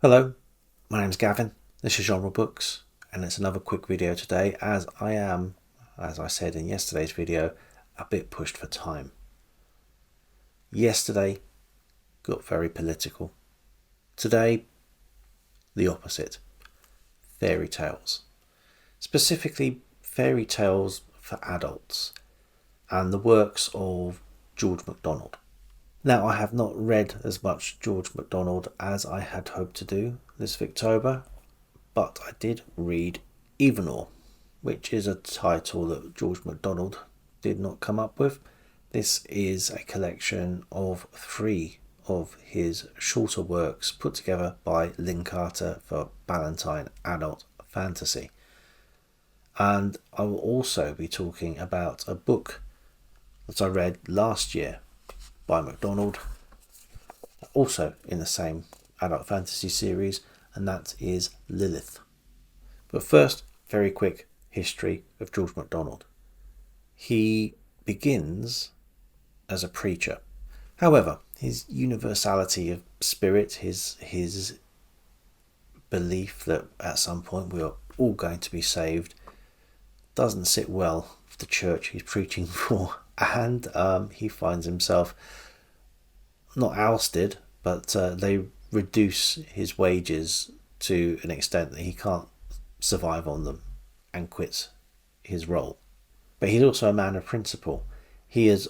Hello, my name's Gavin. This is Genre Books, and it's another quick video today as I am, as I said in yesterday's video, a bit pushed for time. Yesterday got very political. Today, the opposite. Fairy tales. Specifically, fairy tales for adults and the works of George MacDonald. Now, I have not read as much George MacDonald as I had hoped to do this Victober, but I did read Evenor, which is a title that George MacDonald did not come up with. This is a collection of 3 of his shorter works put together by Lynn Carter for Ballantine Adult Fantasy. And I will also be talking about a book that I read last year by MacDonald, also in the same adult fantasy series, and that is Lilith. But first, very quick history of George MacDonald. He begins as a preacher. However, his universality of spirit, his belief that at some point we are all going to be saved, doesn't sit well with the church he's preaching for, and he finds himself not ousted, but they reduce his wages to an extent that he can't survive on them and quits his role. But he's also a man of principle. He is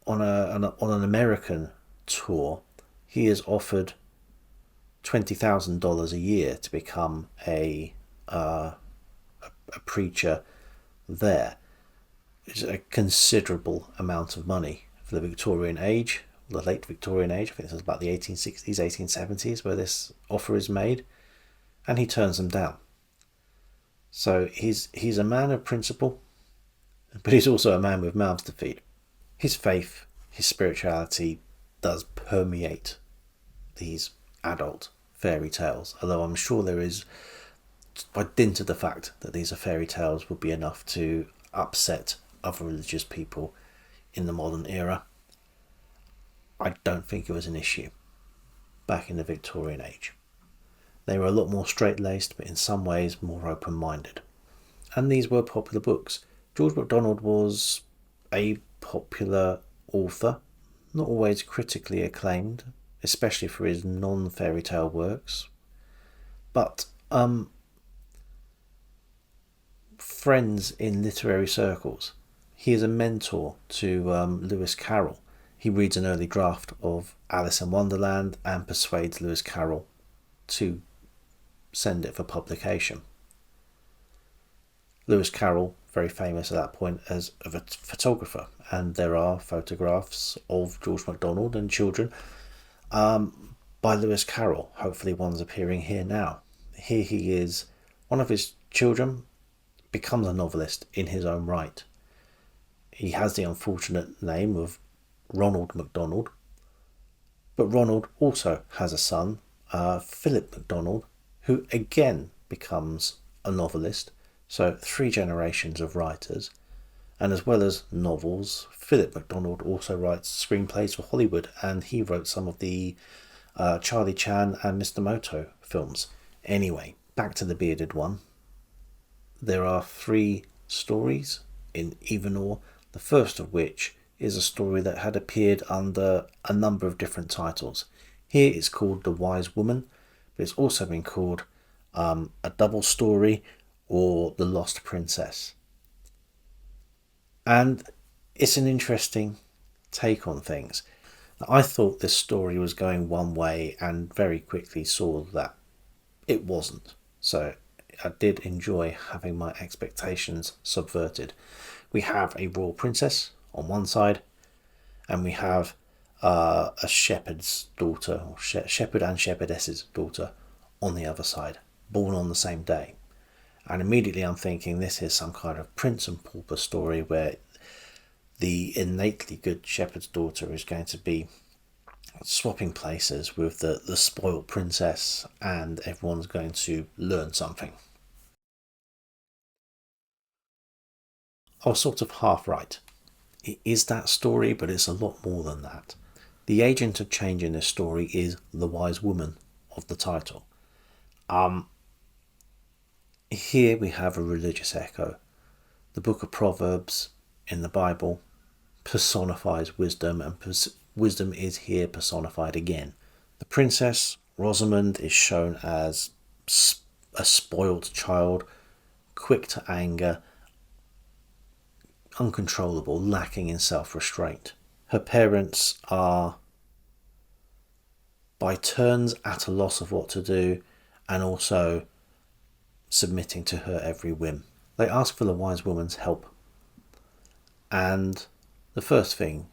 on an American tour. He is offered $20,000 a year to become a preacher there. It's a considerable amount of money for the Victorian age, the late Victorian age. I think this is about the 1860s, 1870s where this offer is made, and he turns them down. So he's a man of principle, but he's also a man with mouths to feed. His faith, his spirituality does permeate these adult fairy tales, although I'm sure there is, by dint of the fact that these are fairy tales, would be enough to upset other religious people in the modern era. I don't think it was an issue back in the Victorian age. They were a lot more straight-laced, but in some ways more open-minded. And these were popular books. George MacDonald was a popular author, not always critically acclaimed, especially for his non-fairy tale works. But friends in literary circles. He is a mentor to Lewis Carroll. He reads an early draft of Alice in Wonderland and persuades Lewis Carroll to send it for publication. Lewis Carroll, very famous at that point as a photographer, and there are photographs of George MacDonald and children by Lewis Carroll. Hopefully one's appearing here now. Here he is, one of his children becomes a novelist in his own right. He has the unfortunate name of Ronald MacDonald, but Ronald also has a son, Philip MacDonald, who again becomes a novelist. So 3 generations of writers, and as well as novels, Philip MacDonald also writes screenplays for Hollywood, and he wrote some of the Charlie Chan and Mr. Moto films. Anyway, back to the bearded one. There are 3 stories in Evenor, the first of which is a story that had appeared under a number of different titles. Here it's called The Wise Woman, but it's also been called a double story or The Lost Princess. And it's an interesting take on things. I thought this story was going one way and very quickly saw that it wasn't. So I did enjoy having my expectations subverted. We have a royal princess on one side, and we have a shepherd's daughter, or shepherd and shepherdess's daughter on the other side, born on the same day. And immediately I'm thinking this is some kind of Prince and Pauper story where the innately good shepherd's daughter is going to be swapping places with the spoiled princess, and everyone's going to learn something. I was sort of half right. It is that story, but it's a lot more than that. The agent of change in this story is the wise woman of the title. Here we have a religious echo. The book of Proverbs in the Bible personifies wisdom, and wisdom is here personified again. The princess Rosamund is shown as a spoiled child, quick to anger, uncontrollable, lacking in self-restraint. Her parents are by turns at a loss of what to do, and also submitting to her every whim. They ask for the wise woman's help, and the first thing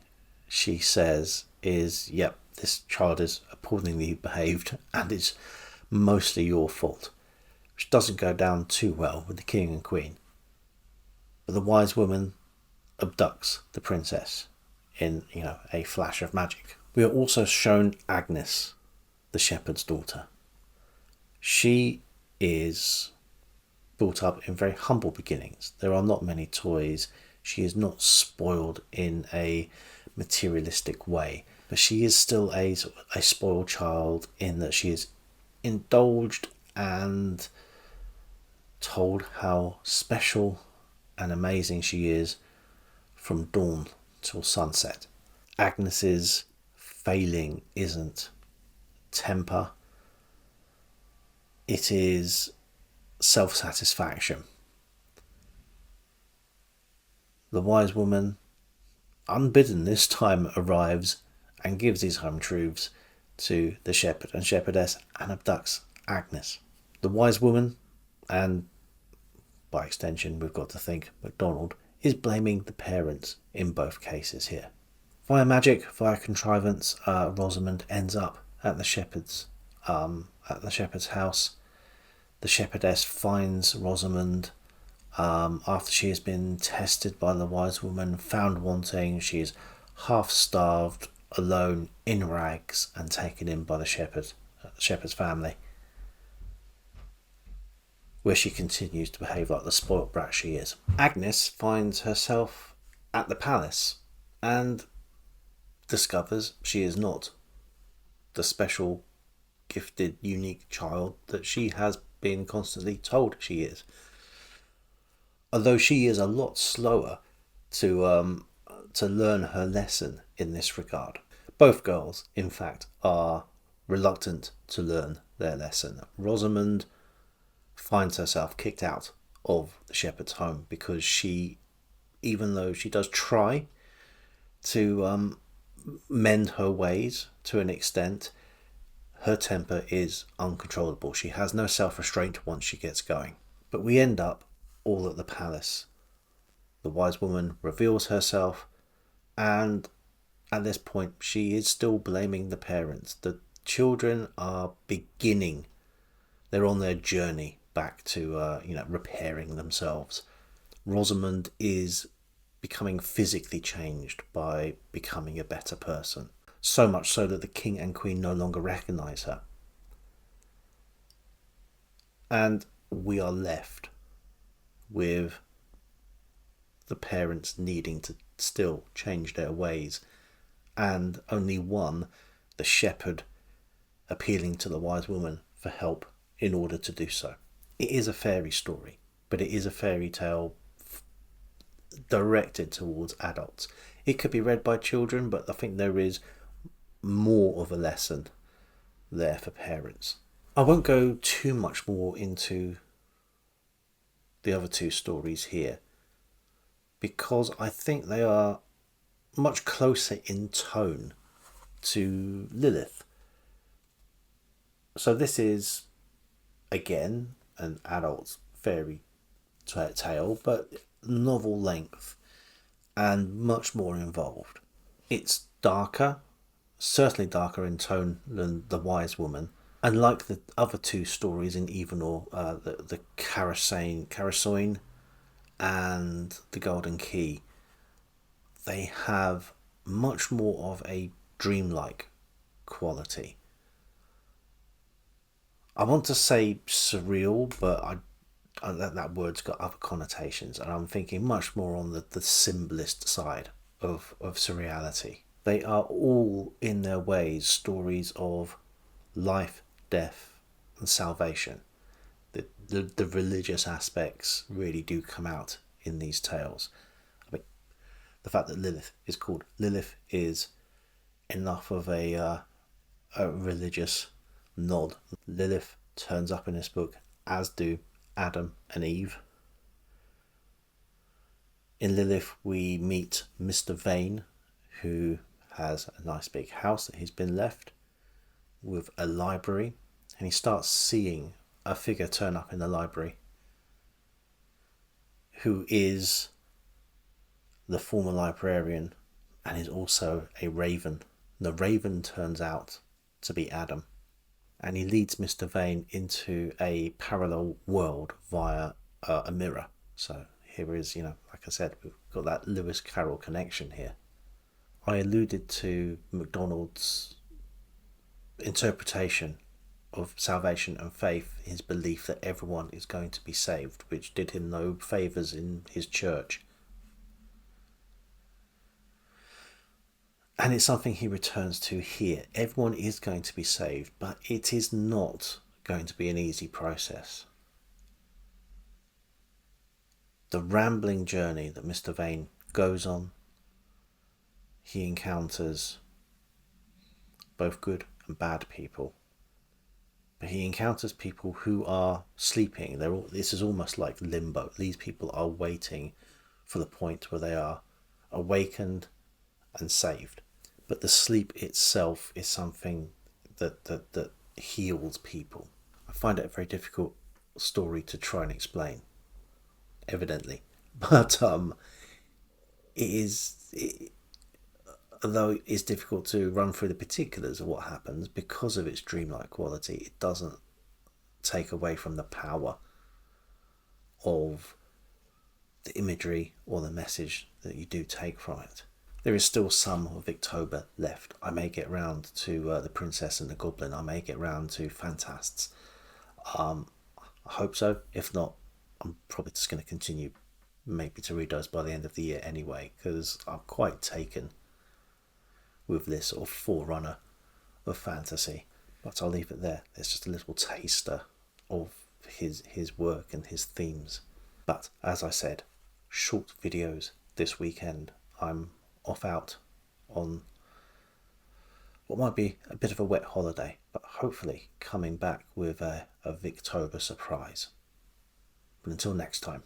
she says is, yep, this child is appallingly behaved and it's mostly your fault, which doesn't go down too well with the king and queen. But the wise woman abducts the princess in, a flash of magic. We are also shown Agnes, the shepherd's daughter. She is brought up in very humble beginnings. There are not many toys. She is not spoiled in a materialistic way, but she is still a spoiled child in that she is indulged and told how special and amazing she is from dawn till sunset. Agnes's failing isn't temper, it is self-satisfaction. The wise woman, unbidden this time, arrives and gives these home truths to the shepherd and shepherdess and abducts Agnes. The wise woman, and by extension we've got to think MacDonald, is blaming the parents in both cases here. Via magic, via contrivance, Rosamund ends up at the shepherd's house. The shepherdess finds Rosamund after she has been tested by the wise woman, found wanting. She is half starved, alone, in rags, and taken in by the shepherd's family, where she continues to behave like the spoilt brat she is. Agnes finds herself at the palace and discovers she is not the special, gifted, unique child that she has been constantly told she is. Although she is a lot slower to learn her lesson in this regard. Both girls, in fact, are reluctant to learn their lesson. Rosamund finds herself kicked out of the shepherd's home because she, even though she does try to mend her ways to an extent, her temper is uncontrollable. She has no self-restraint once she gets going. But we end up all at the palace. The wise woman reveals herself, and at this point she is still blaming the parents. The children are beginning, they're on their journey back to repairing themselves. Rosamund is becoming physically changed by becoming a better person, so much so that the king and queen no longer recognize her, and we are left with the parents needing to still change their ways, and only one, the shepherd, appealing to the wise woman for help in order to do so. It is a fairy story, but it is a fairy tale directed towards adults. It could be read by children, but I think there is more of a lesson there for parents. I won't go too much more into the other two stories here, because I think they are much closer in tone to Lilith. So this is, again, an adult fairy tale, but novel length and much more involved. It's darker, certainly darker in tone than The Wise Woman. And like the other two stories in Evenor, the Carasoin and the Golden Key, they have much more of a dreamlike quality. I want to say surreal, but that word's got other connotations, and I'm thinking much more on the symbolist side of surreality. They are all, in their ways, stories of life, death, and salvation. The religious aspects really do come out in these tales. I mean, the fact that Lilith is called Lilith is enough of a religious nod. Lilith turns up in this book, as do Adam and Eve. In Lilith we meet Mr. Vane, who has a nice big house that he's been left with a library, and he starts seeing a figure turn up in the library who is the former librarian and is also a raven. The raven turns out to be Adam, and he leads Mr. Vane into a parallel world via a mirror. So here is, like I said, we've got that Lewis Carroll connection here. I alluded to MacDonald's interpretation of salvation and faith, his belief that everyone is going to be saved, which did him no favours in his church. And it's something he returns to here. Everyone is going to be saved, but it is not going to be an easy process. The rambling journey that Mr. Vane goes on, he encounters both good and bad people. But he encounters people who are sleeping. This is almost like limbo. These people are waiting for the point where they are awakened and saved. But the sleep itself is something that heals people. I find it a very difficult story to try and explain, evidently. But although it's difficult to run through the particulars of what happens, because of its dreamlike quality, it doesn't take away from the power of the imagery or the message that you do take from it. There is still some of Victober left. I may get round to The Princess and the Goblin. I may get round to Fantasts. I hope so. If not, I'm probably just going to continue maybe to read those by the end of the year anyway, because I'm quite taken with this sort of forerunner of fantasy. But I'll leave it there. It's just a little taster of his work and his themes. But as I said, short videos this weekend. I'm off out on what might be a bit of a wet holiday, but hopefully coming back with a Victober surprise. But until next time.